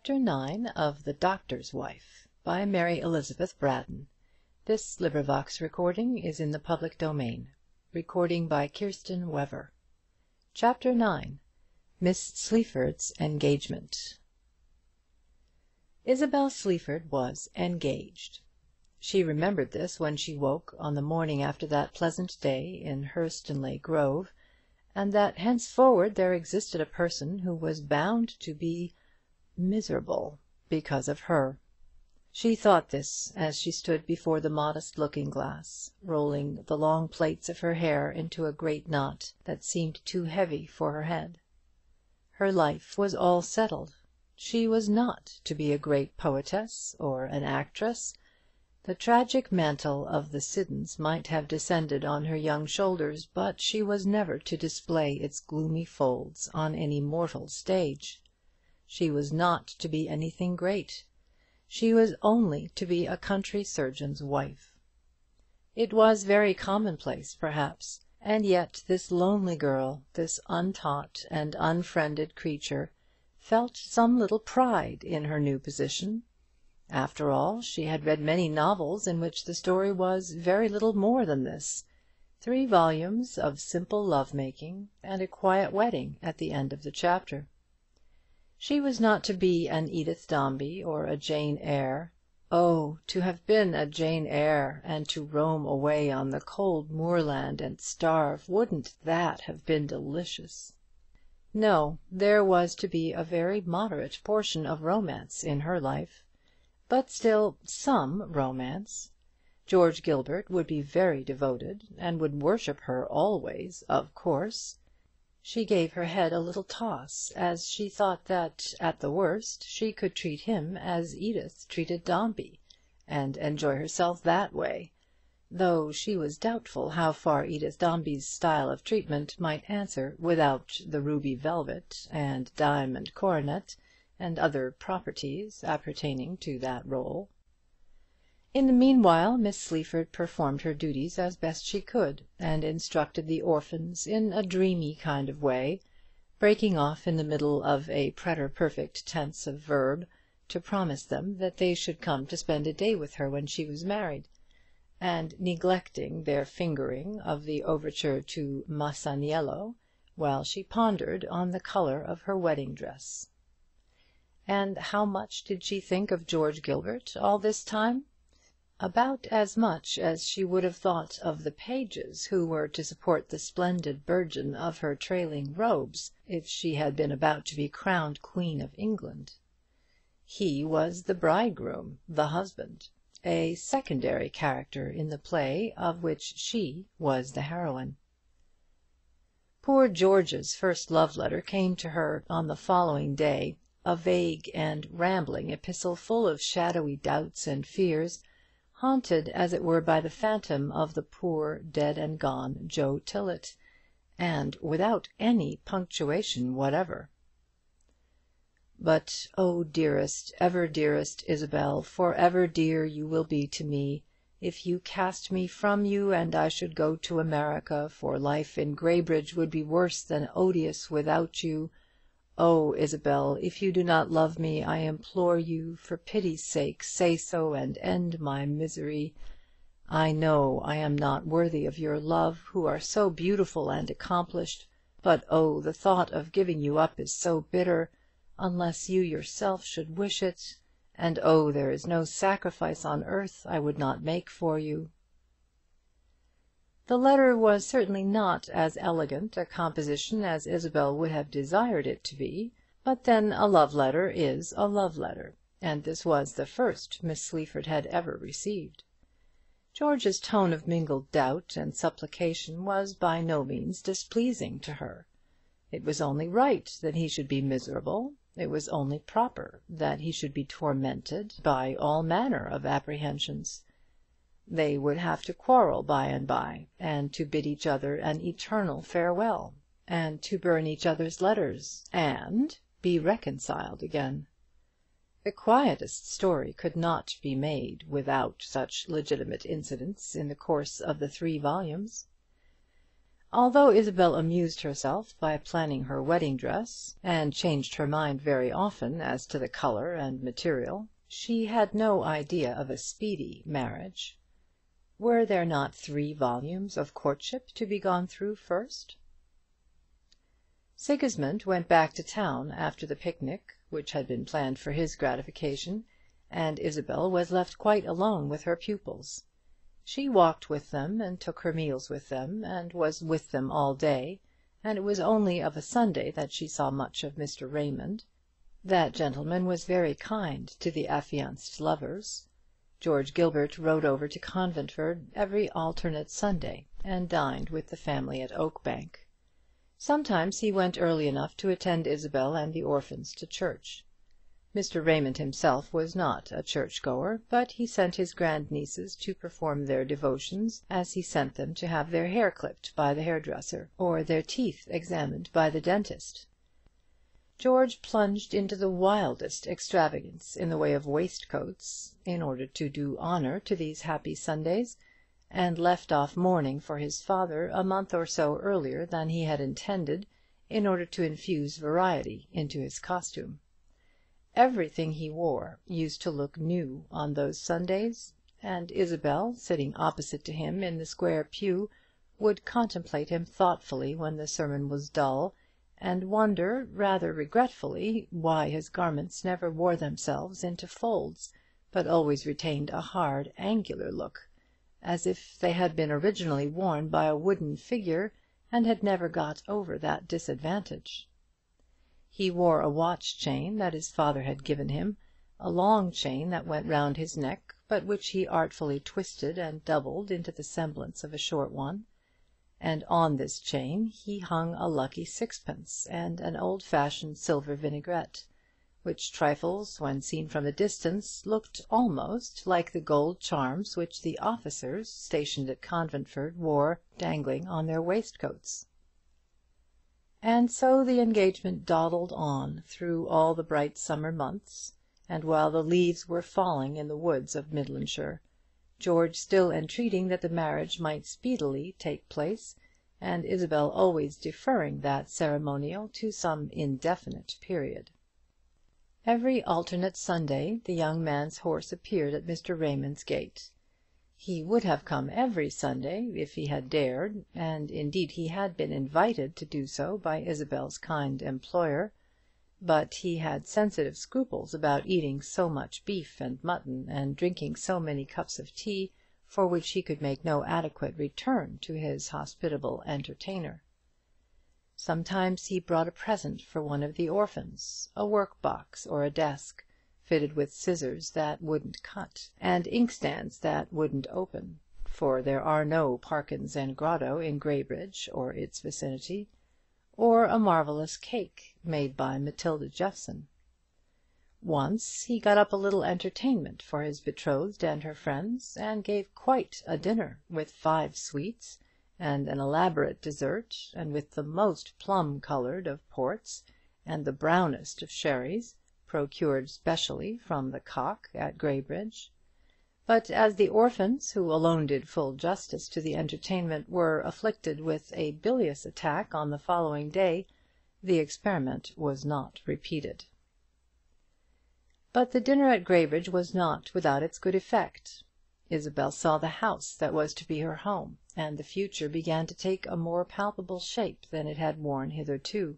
Chapter 9 of The Doctor's Wife, by Mary Elizabeth Braddon. This recording is in the public domain. Chapter 9. Miss Sleaford's Engagement. Isabel Sleaford was engaged. She remembered this when she woke on the morning after that pleasant day in Hurstonleigh Grove, and that henceforward there existed a person who was bound to be miserable because of her. She thought this as she stood before the modest looking glass, rolling the long plaits of her hair into a great knot that seemed too heavy for her head. Her life was all settled. She was not to be a great poetess or an actress. The tragic mantle of the Siddons might have descended on her young shoulders, but she was never to display its gloomy folds on any mortal stage. She was not to be anything great. She was only to be a country surgeon's wife. It was very commonplace, perhaps, and yet this lonely girl, this untaught and unfriended creature, felt some little pride in her new position. After all, she had read many novels in which the story was very little more than this: 3 volumes of simple love-making, and a quiet wedding at the end of the chapter. She was not to be an Edith Dombey or a Jane Eyre. Oh, to have been a Jane Eyre, and to roam away on the cold moorland and starve! Wouldn't that have been delicious? No, there was to be a very moderate portion of romance in her life, but still some romance. George Gilbert would be very devoted, and would worship her always, of course. She gave her head a little toss as she thought that, at the worst, she could treat him as Edith treated Dombey, and enjoy herself that way, though she was doubtful how far Edith Dombey's style of treatment might answer without the ruby velvet and diamond coronet and other properties appertaining to that role. In the meanwhile, Miss Sleaford performed her duties as best she could, and instructed the orphans in a dreamy kind of way, breaking off in the middle of a preterperfect tense of verb to promise them that they should come to spend a day with her when she was married, and neglecting their fingering of the overture to Masaniello while she pondered on the colour of her wedding dress. And how much did she think of George Gilbert all this time? About as much as she would have thought of the pages who were to support the splendid burden of her trailing robes, if she had been about to be crowned Queen of England. He was the bridegroom, the husband, a secondary character in the play of which she was the heroine. Poor George's first love letter came to her on the following day, a vague and rambling epistle full of shadowy doubts and fears, haunted as it were by the phantom of the poor dead and gone Joe Tillet, and without any punctuation whatever. But, oh dearest, ever dearest Isabel, for ever dear you will be to me, if you cast me from you and I should go to America, for life in Graybridge would be worse than odious without you. Oh, Isabel, if you do not love me, I implore you, for pity's sake, say so, and end my misery. I know I am not worthy of your love, who are so beautiful and accomplished, but oh, the thought of giving you up is so bitter, unless you yourself should wish it, and oh, there is no sacrifice on earth I would not make for you. The letter was certainly not as elegant a composition as Isabel would have desired it to be, but then a love letter is a love letter, and this was the first Miss Sleaford had ever received. George's tone of mingled doubt and supplication was by no means displeasing to her. It was only right that he should be miserable. It was only proper that he should be tormented by all manner of apprehensions. They would have to quarrel by and by, and to bid each other an eternal farewell, and to burn each other's letters, and be reconciled again. The quietest story could not be made without such legitimate incidents in the course of the 3 volumes. Although Isabel amused herself by planning her wedding dress, and changed her mind very often as to the colour and material, she had no idea of a speedy marriage. Were there not 3 volumes of courtship to be gone through first? Sigismund went back to town after the picnic which had been planned for his gratification, and Isabel was left quite alone with her pupils. She walked with them, and took her meals with them, and was with them all day, and it was only of a Sunday that she saw much of Mr. Raymond. That gentleman was very kind to the affianced lovers. George Gilbert rode over to Conventford every alternate Sunday, and dined with the family at Oakbank. Sometimes he went early enough to attend Isabel and the orphans to church. Mr. Raymond himself was not a church-goer, but he sent his grand-nieces to perform their devotions as he sent them to have their hair clipped by the hairdresser, or their teeth examined by the dentist. George plunged into the wildest extravagance in the way of waistcoats, in order to do honour to these happy Sundays, and left off mourning for his father a month or so earlier than he had intended, in order to infuse variety into his costume. Everything he wore used to look new on those Sundays, and Isabel, sitting opposite to him in the square pew, would contemplate him thoughtfully when the sermon was dull, and wonder, rather regretfully, why his garments never wore themselves into folds, but always retained a hard, angular look, as if they had been originally worn by a wooden figure, and had never got over that disadvantage. He wore a watch chain that his father had given him, a long chain that went round his neck, but which he artfully twisted and doubled into the semblance of a short one; and on this chain he hung a lucky sixpence and an old-fashioned silver vinaigrette, which trifles, when seen from a distance, looked almost like the gold charms which the officers stationed at Conventford wore dangling on their waistcoats. And so the engagement dawdled on through all the bright summer months, and while the leaves were falling in the woods of Midlandshire, George still entreating that the marriage might speedily take place, and Isabel always deferring that ceremonial to some indefinite period. Every alternate Sunday the young man's horse appeared at Mr. Raymond's gate. He would have come every Sunday if he had dared, and indeed he had been invited to do so by Isabel's kind employer; but he had sensitive scruples about eating so much beef and mutton, and drinking so many cups of tea, for which he could make no adequate return to his hospitable entertainer. Sometimes he brought a present for one of the orphans, a work-box or a desk, fitted with scissors that wouldn't cut, and inkstands that wouldn't open, for there are no Parkins and Grotto in Graybridge or its vicinity, or a marvellous cake made by Matilda Jeffson. Once he got up a little entertainment for his betrothed and her friends, and gave quite a dinner, with 5 sweets, and an elaborate dessert, and with the most plum-coloured of ports, and the brownest of sherries, procured specially from the Cock at Graybridge. But as the orphans, who alone did full justice to the entertainment, were afflicted with a bilious attack on the following day, the experiment was not repeated. But the dinner at Graybridge was not without its good effect. Isabel saw the house that was to be her home, and the future began to take a more palpable shape than it had worn hitherto.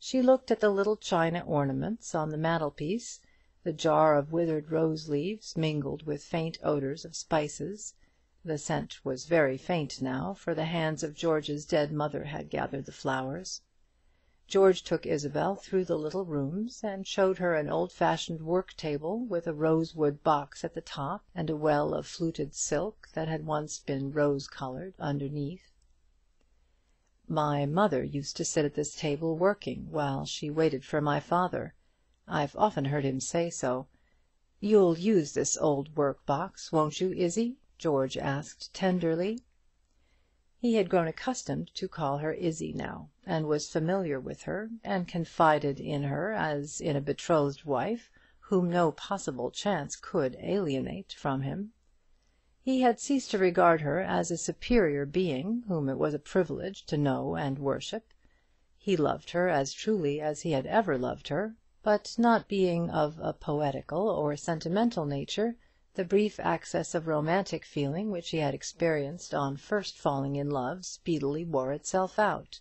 She looked at the little china ornaments on the mantelpiece, the jar of withered rose leaves mingled with faint odours of spices. The scent was very faint now, for the hands of George's dead mother had gathered the flowers. George took Isabel through the little rooms, and showed her an old-fashioned work-table with a rosewood box at the top, and a well of fluted silk that had once been rose-coloured underneath. My mother used to sit at this table working while she waited for my father. I've often heard him say so. "You'll use this old work-box, won't you, Izzy?" George asked tenderly. He had grown accustomed to call her Izzy now, and was familiar with her, and confided in her as in a betrothed wife whom no possible chance could alienate from him. He had ceased to regard her as a superior being whom it was a privilege to know and worship. He loved her as truly as he had ever loved her, but not being of a poetical or sentimental nature, the brief access of romantic feeling which he had experienced on first falling in love speedily wore itself out,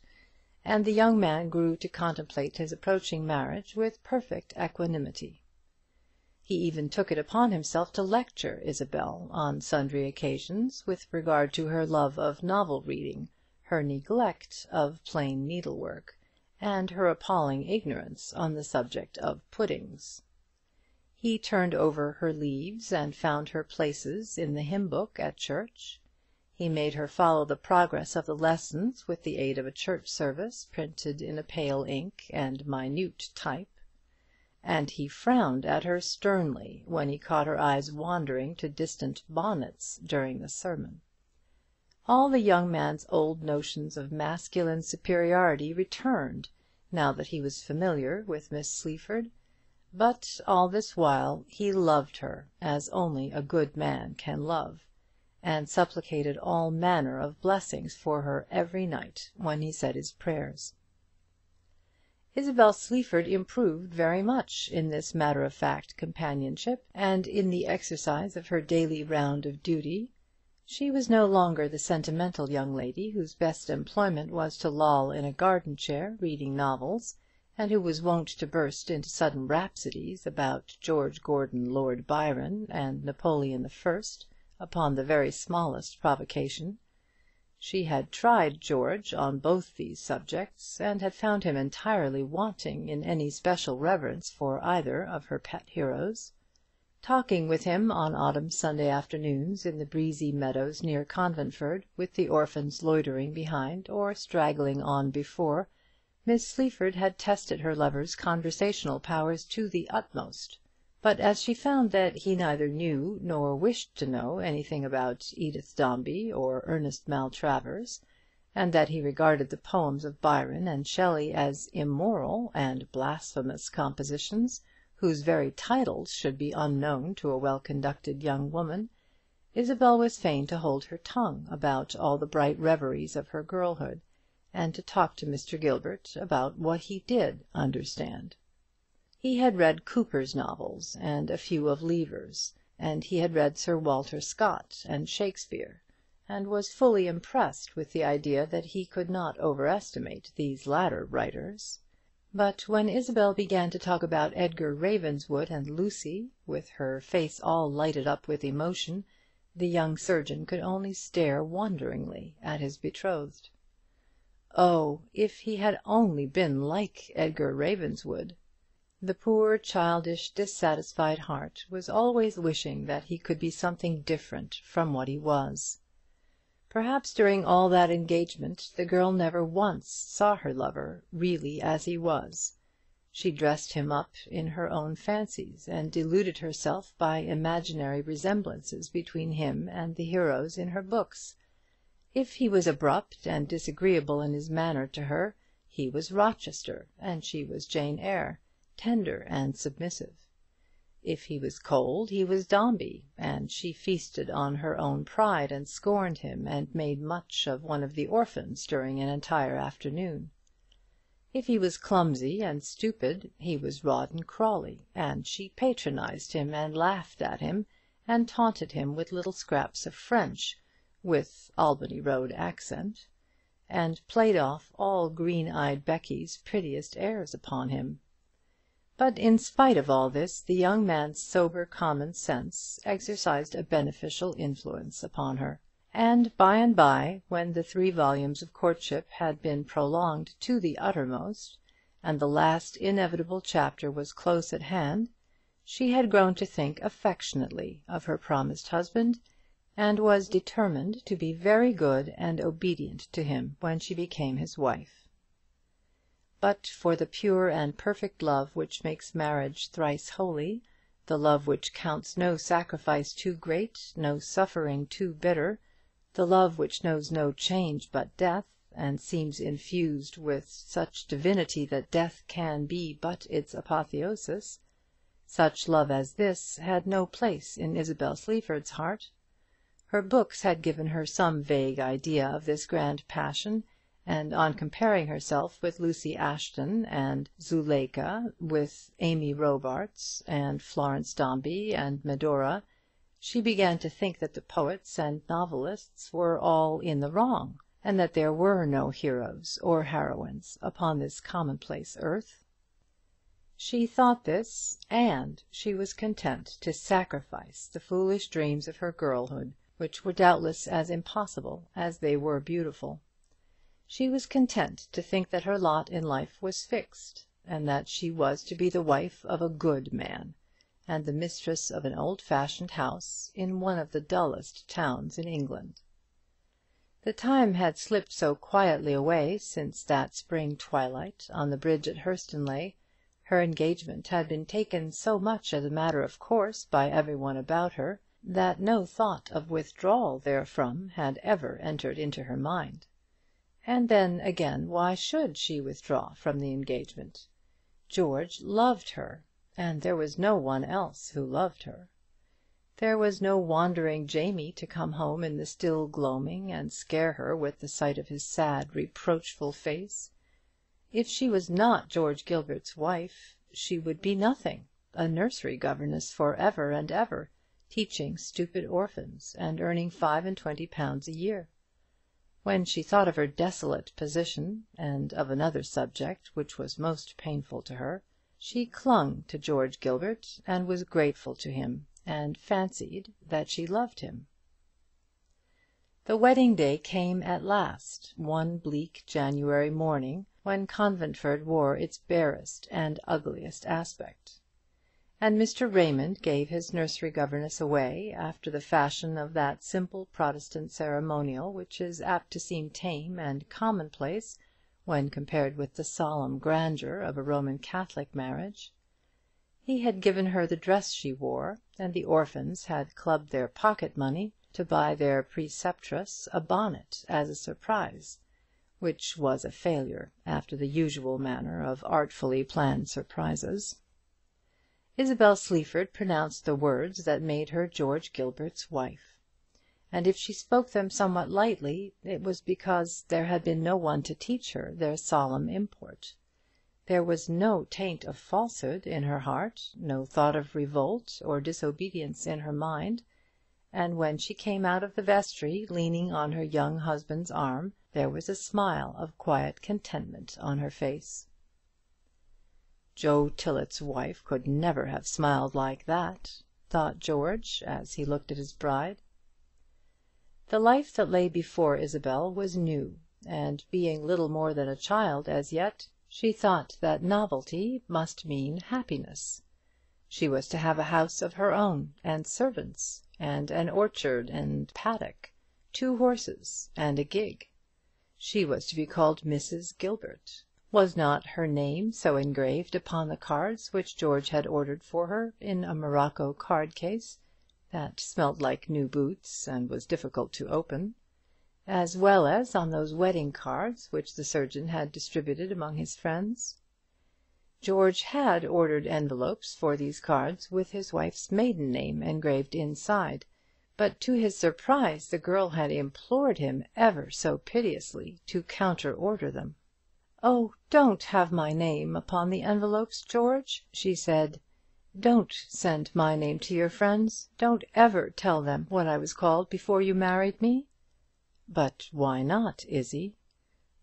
and the young man grew to contemplate his approaching marriage with perfect equanimity. He even took it upon himself to lecture Isabel on sundry occasions with regard to her love of novel reading, her neglect of plain needlework, and her appalling ignorance on the subject of puddings. He turned over her leaves and found her places in the hymn book at church. He made her follow the progress of the lessons with the aid of a church service printed in a pale ink and minute type. And he frowned at her sternly when he caught her eyes wandering to distant bonnets during the sermon. All the young man's old notions of masculine superiority returned, now that he was familiar with Miss Sleaford; but all this while he loved her as only a good man can love, and supplicated all manner of blessings for her every night when he said his prayers. Isabel Sleaford improved very much in this matter-of-fact companionship, and in the exercise of her daily round of duty. She was no longer the sentimental young lady whose best employment was to loll in a garden chair reading novels, and who was wont to burst into sudden rhapsodies about George Gordon, Lord Byron, and Napoleon I, upon the very smallest provocation. She had tried George on both these subjects, and had found him entirely wanting in any special reverence for either of her pet heroes. Talking with him on autumn Sunday afternoons in the breezy meadows near Conventford, with the orphans loitering behind or straggling on before, Miss Sleaford had tested her lover's conversational powers to the utmost. But as she found that he neither knew nor wished to know anything about Edith Dombey or Ernest Maltravers, and that he regarded the poems of Byron and Shelley as immoral and blasphemous compositions, whose very titles should be unknown to a well-conducted young woman, Isabel was fain to hold her tongue about all the bright reveries of her girlhood, and to talk to Mr. Gilbert about what he did understand. He had read Cooper's novels and a few of Lever's, and he had read Sir Walter Scott and Shakespeare, and was fully impressed with the idea that he could not overestimate these latter writers. But when Isabel began to talk about Edgar Ravenswood and Lucy, with her face all lighted up with emotion, the young surgeon could only stare wonderingly at his betrothed. Oh, if he had only been like Edgar Ravenswood! The poor childish dissatisfied heart was always wishing that he could be something different from what he was. Perhaps during all that engagement the girl never once saw her lover really as he was. She dressed him up in her own fancies, and deluded herself by imaginary resemblances between him and the heroes in her books. If he was abrupt and disagreeable in his manner to her, he was Rochester, and she was Jane Eyre, tender and submissive. If he was cold, he was Dombey, and she feasted on her own pride and scorned him, and made much of one of the orphans during an entire afternoon. If he was clumsy and stupid, he was Rawdon Crawley, and she patronized him, and laughed at him, and taunted him with little scraps of French, with Albany Road accent, and played off all green-eyed Becky's prettiest airs upon him. But in spite of all this, the young man's sober common sense exercised a beneficial influence upon her; and by, when the 3 volumes of courtship had been prolonged to the uttermost, and the last inevitable chapter was close at hand, she had grown to think affectionately of her promised husband, and was determined to be very good and obedient to him when she became his wife. But for the pure and perfect love which makes marriage thrice holy, the love which counts no sacrifice too great, no suffering too bitter, the love which knows no change but death, and seems infused with such divinity that death can be but its apotheosis, such love as this had no place in Isabel Sleaford's heart. Her books had given her some vague idea of this grand passion, and on comparing herself with Lucy Ashton and Zuleika, with Amy Robarts and Florence Dombey and Medora, she began to think that the poets and novelists were all in the wrong, and that there were no heroes or heroines upon this commonplace earth. She thought this, and she was content to sacrifice the foolish dreams of her girlhood, which were doubtless as impossible as they were beautiful. She was content to think that her lot in life was fixed, and that she was to be the wife of a good man, and the mistress of an old-fashioned house in one of the dullest towns in England. The time had slipped so quietly away since that spring twilight on the bridge at Hurstonleigh, her engagement had been taken so much as a matter of course by every one about her, that no thought of withdrawal therefrom had ever entered into her mind. And then, again, why should she withdraw from the engagement? George loved her, and there was no one else who loved her. There was no wandering Jamie to come home in the still gloaming and scare her with the sight of his sad, reproachful face. If she was not George Gilbert's wife, she would be nothing, a nursery governess for ever and ever, teaching stupid orphans, and earning £25 a year. When she thought of her desolate position, and of another subject which was most painful to her, she clung to George Gilbert, and was grateful to him, and fancied that she loved him. The wedding day came at last, one bleak January morning, when Conventford wore its barest and ugliest aspect. And Mr. Raymond gave his nursery governess away after the fashion of that simple Protestant ceremonial which is apt to seem tame and commonplace when compared with the solemn grandeur of a Roman Catholic marriage. He had given her the dress she wore, and the orphans had clubbed their pocket money to buy their preceptress a bonnet as a surprise, which was a failure, after the usual manner of artfully planned surprises. Isabel Sleaford pronounced the words that made her George Gilbert's wife, and if she spoke them somewhat lightly, it was because there had been no one to teach her their solemn import. There was no taint of falsehood in her heart, no thought of revolt or disobedience in her mind, and when she came out of the vestry, leaning on her young husband's arm, there was a smile of quiet contentment on her face. Joe Tillet's wife could never have smiled like that, thought George, as he looked at his bride. The life that lay before Isabel was new, and being little more than a child as yet, she thought that novelty must mean happiness. She was to have a house of her own, and servants, and an orchard and paddock, 2 horses, and a gig. She was to be called Mrs. Gilbert. Was not her name so engraved upon the cards which George had ordered for her in a morocco card case that smelt like new boots and was difficult to open, as well as on those wedding cards which the surgeon had distributed among his friends? George had ordered envelopes for these cards with his wife's maiden name engraved inside, but to his surprise the girl had implored him ever so piteously to counter-order them. "Oh, don't have my name upon the envelopes, George," she said. "Don't send my name to your friends. Don't ever tell them what I was called before you married me." "But why not, Izzie?"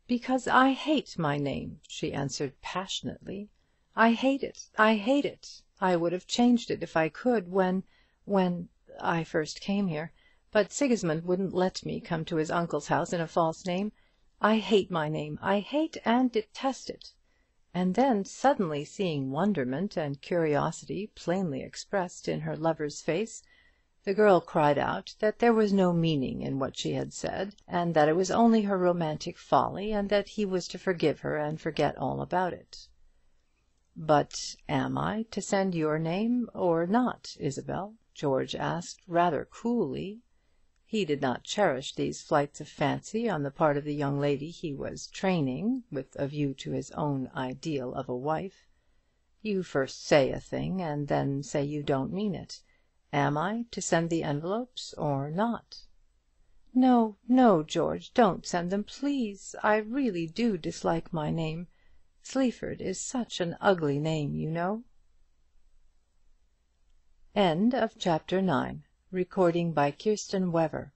"Because I hate my name," she answered passionately. "I hate it. I hate it. I would have changed it if I could when I first came here, but Sigismund wouldn't let me come to his uncle's house in a false name. I hate my name. I hate and detest it." And then, suddenly seeing wonderment and curiosity plainly expressed in her lover's face, the girl cried out that there was no meaning in what she had said, and that it was only her romantic folly, and that he was to forgive her and forget all about it. "But am I to send your name or not, Isabel?" George asked, rather coolly. He did not cherish these flights of fancy on the part of the young lady he was training with a view to his own ideal of a wife. You first say a thing, and then say you don't mean it. Am I to send the envelopes or not? No, no, George, don't send them, please. I really do dislike my name. Sleaford is such an ugly name, you know. Chapter 10. End of Project Gutenberg's Kirsten Wever